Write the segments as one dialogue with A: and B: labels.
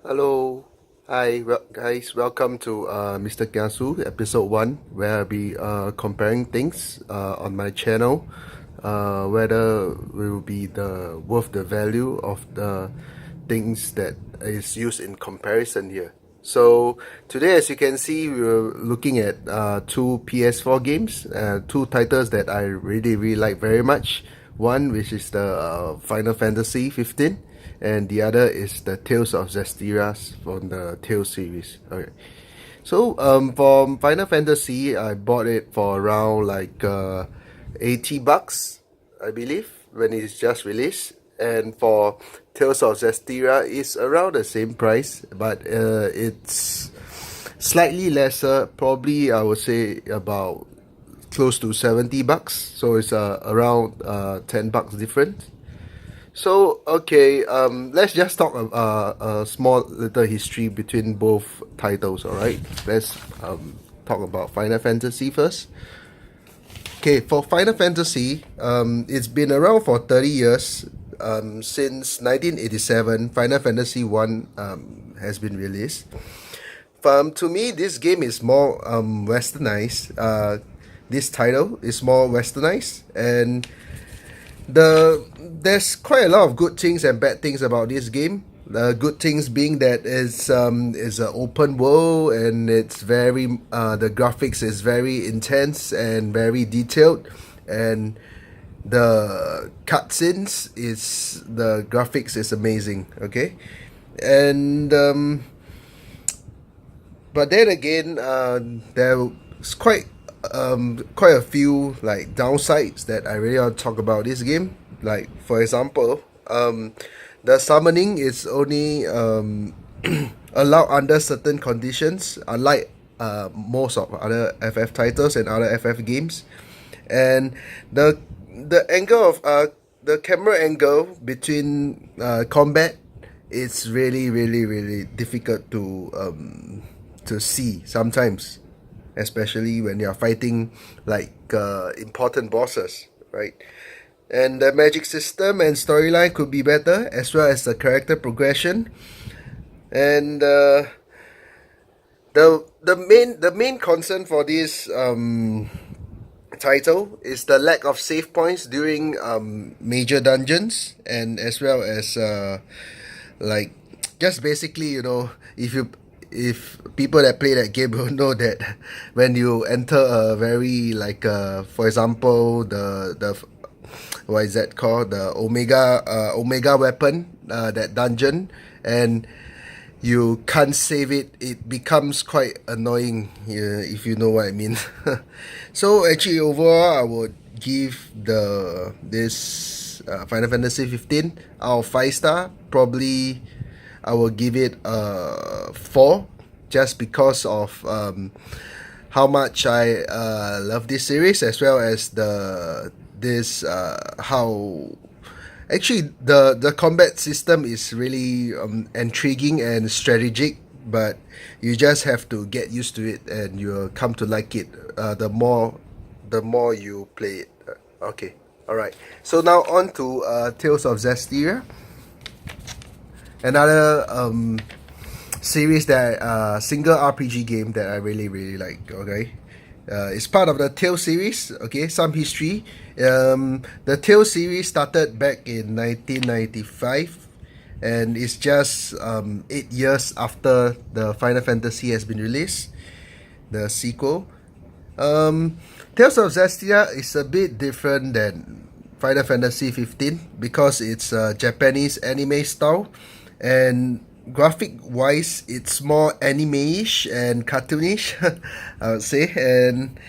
A: Hello, hi, guys. Welcome to Mr. Kiasu, episode 1, where I'll be comparing things on my channel, whether will be worth the value of the things that is used in comparison here. So today, as you can see, we're looking at two PS4 games, two titles that I really like very much. One which is the Final Fantasy 15, and the other is the Tales of Zesteria from the Tales series. Okay, so for Final Fantasy, I bought it for around like $80, I believe, when it's just released. And for Tales of Zesteria, it's around the same price, but it's slightly lesser. Probably I would say about close to $70. So it's around $10 difference. So okay, let's just talk a small little history between both titles. All right, let's talk about Final Fantasy first. Okay, for Final Fantasy, it's been around for 30 years. Since 1987, Final Fantasy 1 has been released. To me, this game is more westernized. This title is more westernized, and there's quite a lot of good things and bad things about this game. The good things being that it's an open world, and it's very the graphics is very intense and very detailed, and the cutscenes is the graphics is amazing. Okay, and but then again, there's quite a few like downsides that I really want to talk about this game. Like for example, the summoning is only allowed under certain conditions, unlike most of other FF titles and other FF games. And the angle of the camera angle between combat is really difficult to see sometimes, especially when you're fighting like important bosses, right? And the magic system and storyline could be better, as well as the character progression. And the main concern for this title is the lack of save points during major dungeons, and as well as like just basically, if people that play that game will know that when you enter a very like for example, the what is that called, the Omega weapon, that dungeon, and you can't save it, it becomes quite annoying, if you know what I mean. So actually overall, I would give this Final Fantasy 15 out of 5 star. Probably I will give it a 4, just because of how much I love this series, as well as how actually the combat system is really intriguing and strategic, but you just have to get used to it, and you'll come to like it the more you play it. Okay, all right. So now on to Tales of Zesteria, another series that single RPG game that I really like. Okay, it's part of the Tales series. Okay, some history. The Tales series started back in 1995, and it's just 8 years after the Final Fantasy has been released, the sequel. Tales of Zestiria is a bit different than Final Fantasy 15 because it's a Japanese anime style, and graphic wise it's more anime-ish and cartoonish, I would say. And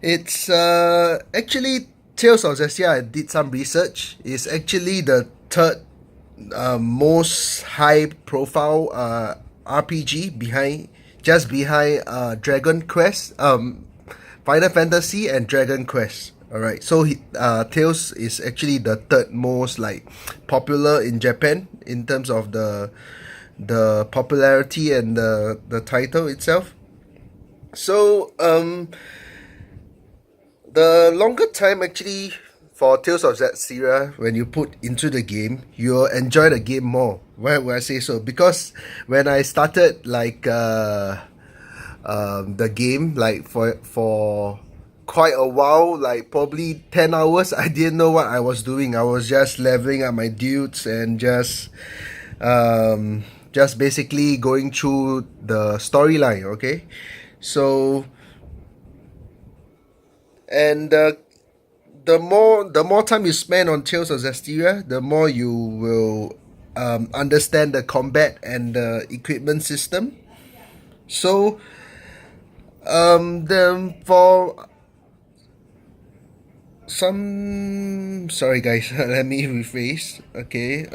A: it's actually, Tales of Zestiria, I did some research, is actually the third most high profile RPG just behind Dragon Quest, Final Fantasy and Dragon Quest. Alright, so Tales is actually the third most like popular in Japan in terms of the popularity and the title itself. So the longer time actually for Tales of Zesteria, when you put into the game, you'll enjoy the game more. Why would I say so? Because when I started the game, like for quite a while, like probably 10 hours, I didn't know what I was doing. I was just leveling up my dudes and just basically going through the storyline. Okay, so and the more time you spend on Tales of Zestiria, the more you will understand the combat and the equipment system. So then for some, sorry guys, let me rephrase. Okay,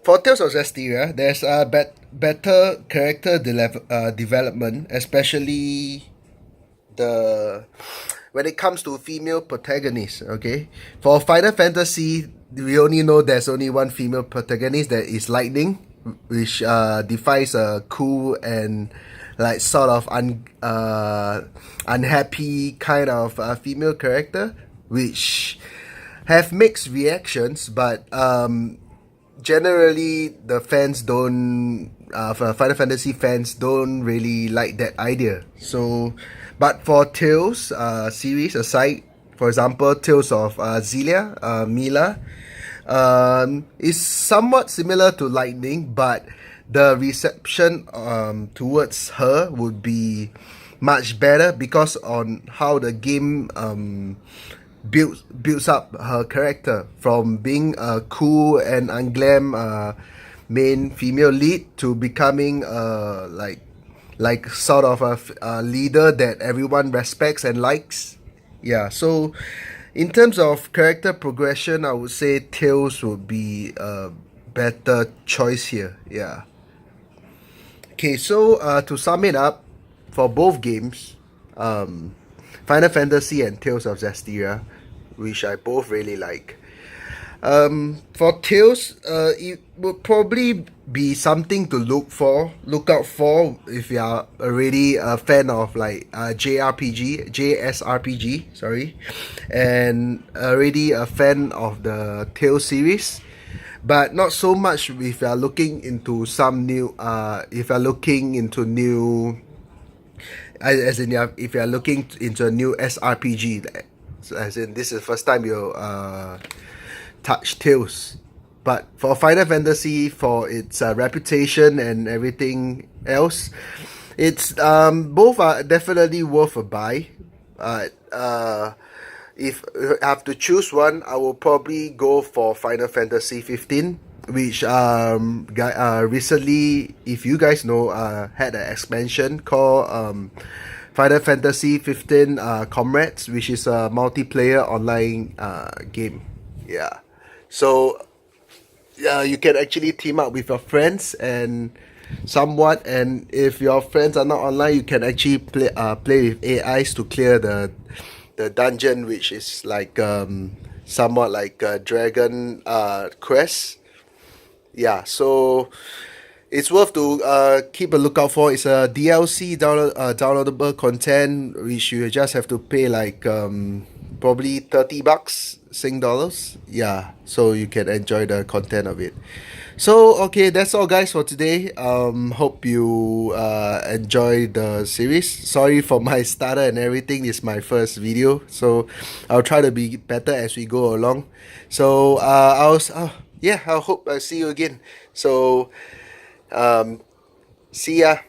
A: for Tales of Zestiria, there's a better character development, especially the when it comes to female protagonists. Okay, for Final Fantasy, we only know there's only one female protagonist, that is Lightning, which defies a cool and like sort of unhappy kind of female character, which have mixed reactions, but generally the fans don't for Final Fantasy fans don't really like that idea. So but for Tales series aside, for example Tales of Zelia, Mila is somewhat similar to Lightning, but the reception towards her would be much better because on how the game builds up her character from being a cool and unglam main female lead to becoming like sort of a leader that everyone respects and likes. Yeah, so in terms of character progression, I would say Tails would be a better choice here. Yeah. Okay, so to sum it up, for both games, Final Fantasy and Tales of Zestiria, which I both really like. For Tales, it would probably be something to look out for if you are already a fan of like JSRPG, sorry, and already a fan of the Tales series. But not so much if you are looking into some new if you are looking into new as in if you are looking into a new SRPG, as in this is the first time you touch Tales. But for Final Fantasy, for its reputation and everything else, it's both are definitely worth a buy. If I have to choose one, I will probably go for Final Fantasy 15, which recently, if you guys know, had an expansion called Final Fantasy 15 Comrades, which is a multiplayer online game. Yeah, so you can actually team up with your friends and somewhat, and if your friends are not online, you can actually play with AIs to clear the dungeon, which is like somewhat like a dragon quest. Yeah, so it's worth to keep a lookout for. It's a DLC downloadable content, which you just have to pay like probably $30 Sing dollars. Yeah, so you can enjoy the content of it. So okay, that's all guys for today. Hope you enjoy the series. Sorry for my stutter and everything. It's my first video, so I'll try to be better as we go along. So yeah, I hope I see you again. So see ya.